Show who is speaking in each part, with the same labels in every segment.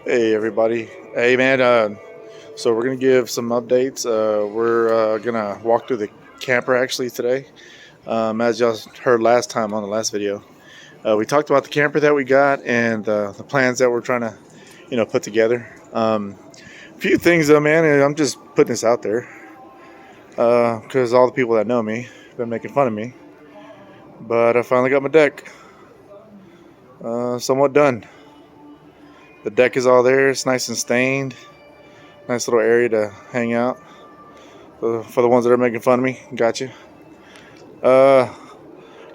Speaker 1: Hey everybody. Hey man, so we're gonna give some updates. We're gonna walk through the camper actually today. As y'all heard last time on the last video, we talked about the camper that we got and the plans that we're trying to, put together. A few things though, man, and I'm just putting this out there because all the people that know me have been making fun of me. But I finally got my deck somewhat done. The deck is all there. It's nice and stained. Nice little area to hang out. For the ones that are making fun of me, got you.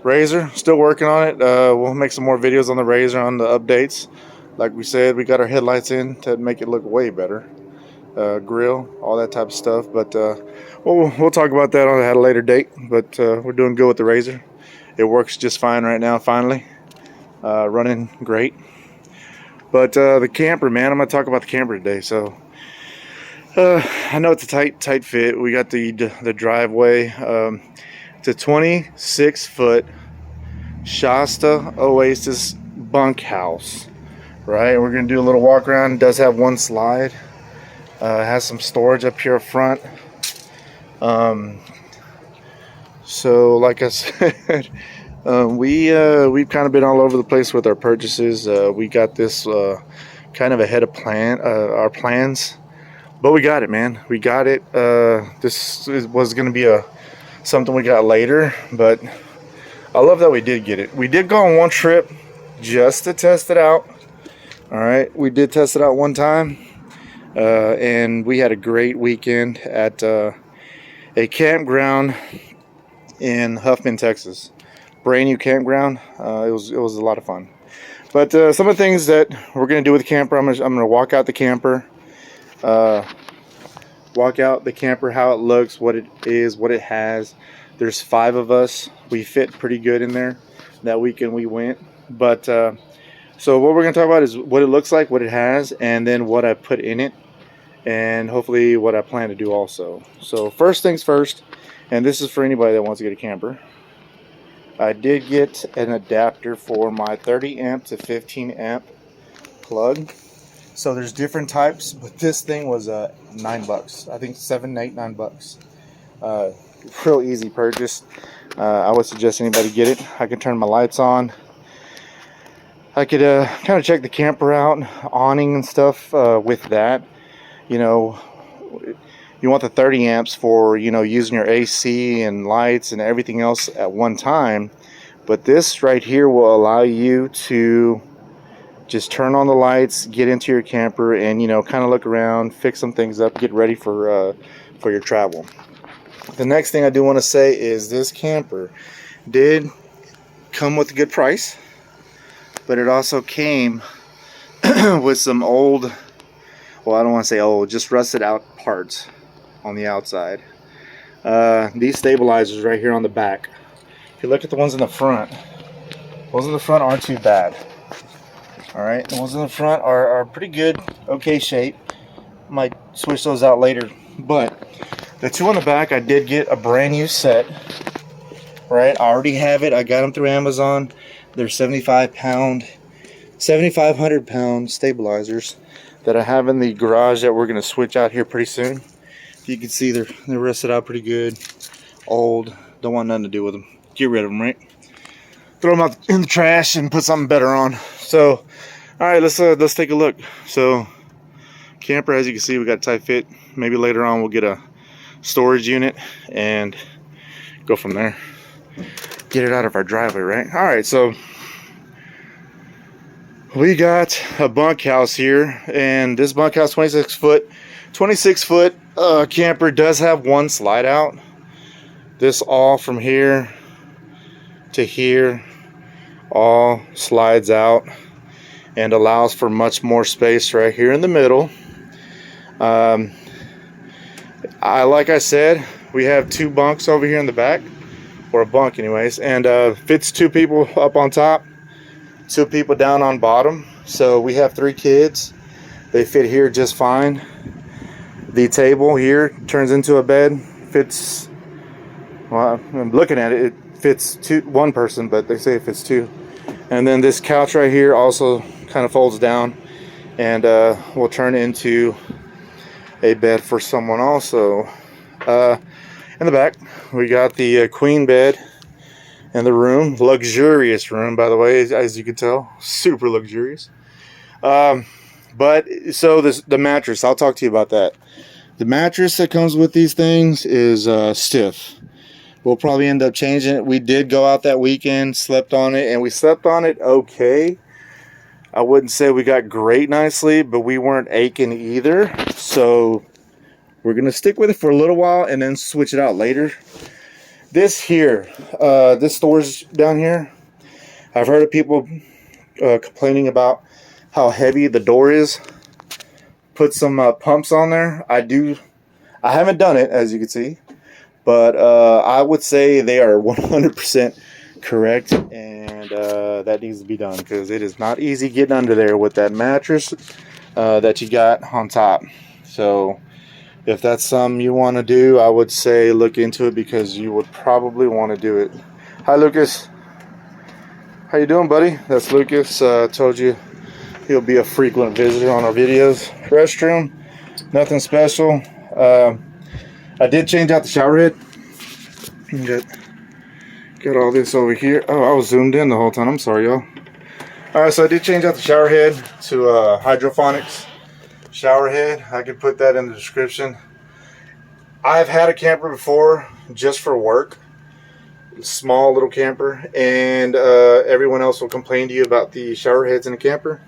Speaker 1: Razor, still working on it. We'll make some more videos on the Razor on the updates. Like we said, we got our headlights in to make it look way better. Grill, all that type of stuff. But we'll talk about that at a later date. But we're doing good with the Razor. It works just fine right now, finally. Running great. But the camper, man, I'm going to talk about the camper today. So I know it's a tight fit. We got the driveway. It's a 26-foot Shasta Oasis bunkhouse. Right, we're going to do a little walk around. It does have one slide. Has some storage up here up front. So like I said, we've kind of been all over the place with our purchases. We got this kind of ahead of our plans, but we got it, man. We got it. This was going to be something we got later, but I love that we did get it. We did go on one trip just to test it out. All right, we did test it out one time, and we had a great weekend at a campground in Huffman, Texas. Brand new campground. It was a lot of fun. But some of the things that we're gonna do with the camper, I'm gonna walk out the camper, how it looks, what it is, what it has. There's 5 of us. We fit pretty good in there. That weekend we went. But so what we're gonna talk about is what it looks like, what it has, and then what I put in it, and hopefully what I plan to do also. So first things first, and this is for anybody that wants to get a camper. I did get an adapter for my 30 amp to 15 amp plug. So there's different types, but this thing was $9. I think 7, 8, $9. Real easy purchase. I would suggest anybody get it. I can turn my lights on. I could kind of check the camper out, awning and stuff with that. You know, you want the 30 amps for, using your AC and lights and everything else at one time. But this right here will allow you to just turn on the lights, get into your camper, and, kind of look around, fix some things up, get ready for your travel. The next thing I do want to say is this camper did come with a good price, but it also came with some old, well, I don't want to say old, just rusted out parts on the outside. These stabilizers right here on the back, if you look at the ones in the front, those in the front aren't too bad. Alright, the ones in the front are pretty good, okay shape. Might switch those out later. But the 2 on the back, I did get a brand new set. Right, I already have it. I got them through Amazon. They're 7,500 pound stabilizers that I have in the garage that we're going to switch out here pretty soon. You can see they're rusted out pretty good, old, don't want nothing to do with them. Get rid of them, right? Throw them out in the trash and put something better on. So, all right, let's take a look. So, camper, as you can see, we got a tight fit. Maybe later on we'll get a storage unit and go from there. Get it out of our driveway, right? All right, so we got a bunkhouse here, and this bunkhouse 26 foot camper does have one slide out. This all from here to here all slides out and allows for much more space right here in the middle. Like I said, we have 2 bunks over here in the back, or a bunk anyways, and fits 2 people up on top, 2 people down on bottom. So we have 3 kids. They fit here just fine. The table here turns into a bed. Fits, well, I'm looking at it, it fits 1 person, but they say it fits 2. And then this couch right here also kind of folds down and we'll turn it into a bed for someone also. In the back, we got the queen bed in the room. Luxurious room, by the way, as you can tell. Super luxurious. But so the mattress, I'll talk to you about that. The mattress that comes with these things is stiff. We'll probably end up changing it. We did go out that weekend, slept on it, and we slept on it okay. I wouldn't say we got great night's sleep, but we weren't aching either. So we're going to stick with it for a little while and then switch it out later. This here, this storage down here, I've heard of people complaining about how heavy the door is. Put some pumps on there. I haven't done it, as you can see, but I would say they are 100% correct, and that needs to be done because it is not easy getting under there with that mattress that you got on top. So if that's something you want to do, I would say look into it because you would probably want to do it. Hi, Lucas. How you doing, buddy? That's Lucas. Told you he'll be a frequent visitor on our videos. Restroom, nothing special. I did change out the shower head. Got all this over here. Oh, I was zoomed in the whole time. I'm sorry, y'all. Alright, so I did change out the shower head to hydroponics shower head. I can put that in the description. I've had a camper before just for work. Small little camper. And everyone else will complain to you about the shower heads in a camper.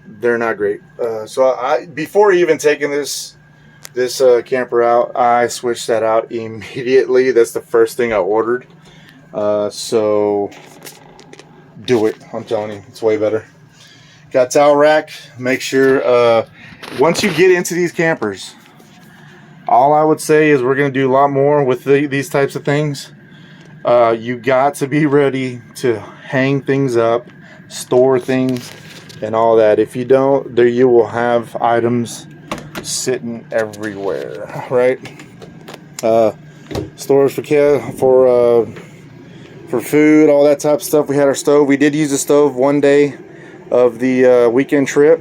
Speaker 1: They're not great. So before even taking this camper out, I switched that out immediately. That's the first thing I ordered. So do it. I'm telling you, it's way better. Got towel rack. Make sure once you get into these campers, all I would say is we're going to do a lot more with these types of things. You got to be ready to hang things up, store things, and all that. If you don't, there you will have items sitting everywhere, right? Storage for food, all that type of stuff. We had our stove. We did use the stove one day of the weekend trip.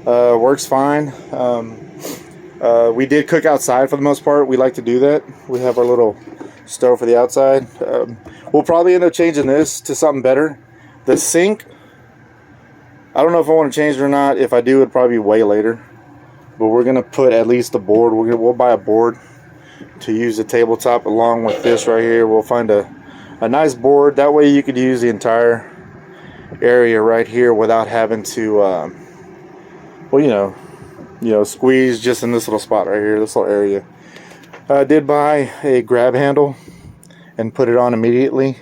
Speaker 1: Works fine. We did cook outside for the most part. We like to do that. We have our little stove for the outside. We'll probably end up changing this to something better. The sink, I don't know if I want to change it or not. If I do, it'd probably be way later. But we're going to put at least a board. We'll buy a board to use the tabletop along with this right here. We'll find a nice board. That way you could use the entire area right here without having to, squeeze just in this little spot right here, this little area. I did buy a grab handle and put it on immediately.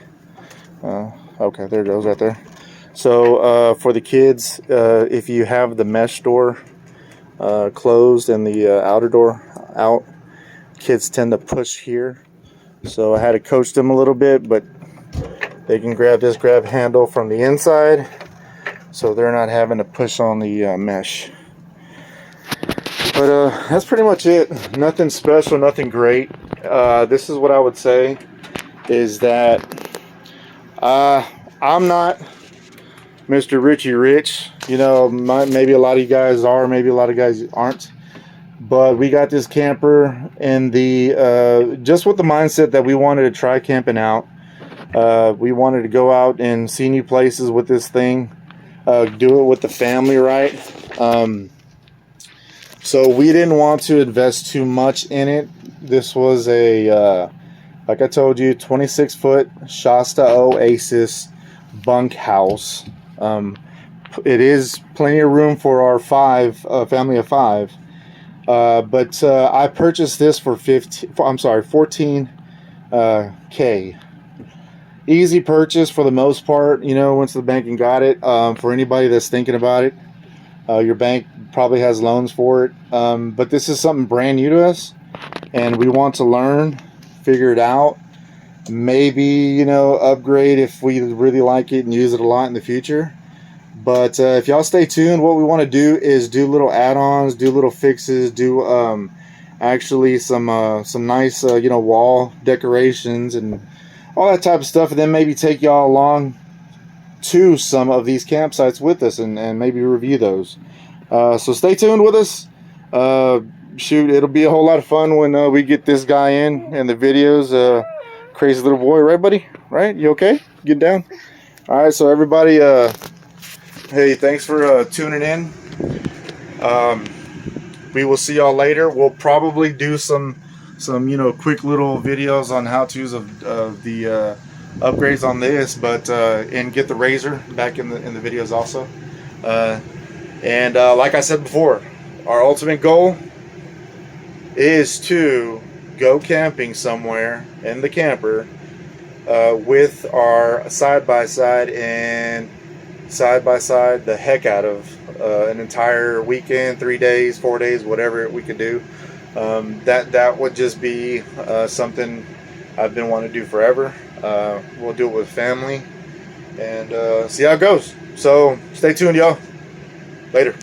Speaker 1: Okay, there it goes right there. So for the kids, if you have the mesh door closed and the outer door out, kids tend to push here. So I had to coach them a little bit, but they can grab this grab handle from the inside, so they're not having to push on the mesh. But that's pretty much it. Nothing special, nothing great. This is what I would say is that I'm not Mr. Richie Rich. You know, maybe a lot of you guys are, maybe a lot of guys aren't. But we got this camper in the just with the mindset that we wanted to try camping out. We wanted to go out and see new places with this thing. Do it with the family, right? So we didn't want to invest too much in it. This was a, like I told you, 26-foot Shasta Oasis bunkhouse. It is plenty of room for our family of five. But I purchased this for $14K. Easy purchase for the most part. You know, went to the bank and got it. For anybody that's thinking about it, your bank probably has loans for it. But this is something brand new to us, and we want to learn, figure it out. Maybe, you know, upgrade if we really like it and use it a lot in the future. But if y'all stay tuned, what we want to do is do little add-ons, do little fixes, do actually some nice wall decorations and all that type of stuff, and then maybe take y'all along to some of these campsites with us and maybe review those. So stay tuned with us. Shoot, it'll be a whole lot of fun when we get this guy in the videos. Crazy little boy, right, buddy? Right? You okay? Get down. All right. So everybody, hey, thanks for tuning in. We will see y'all later. We'll probably do some quick little videos on how-tos of the upgrades on this, but and get the razor back in the videos also. And like I said before, our ultimate goal is to go camping somewhere in the camper with our side-by-side and side-by-side the heck out of an entire weekend, 3 days, 4 days, whatever we could do. That would just be something I've been wanting to do forever. We'll do it with family and see how it goes. So stay tuned, y'all. Later.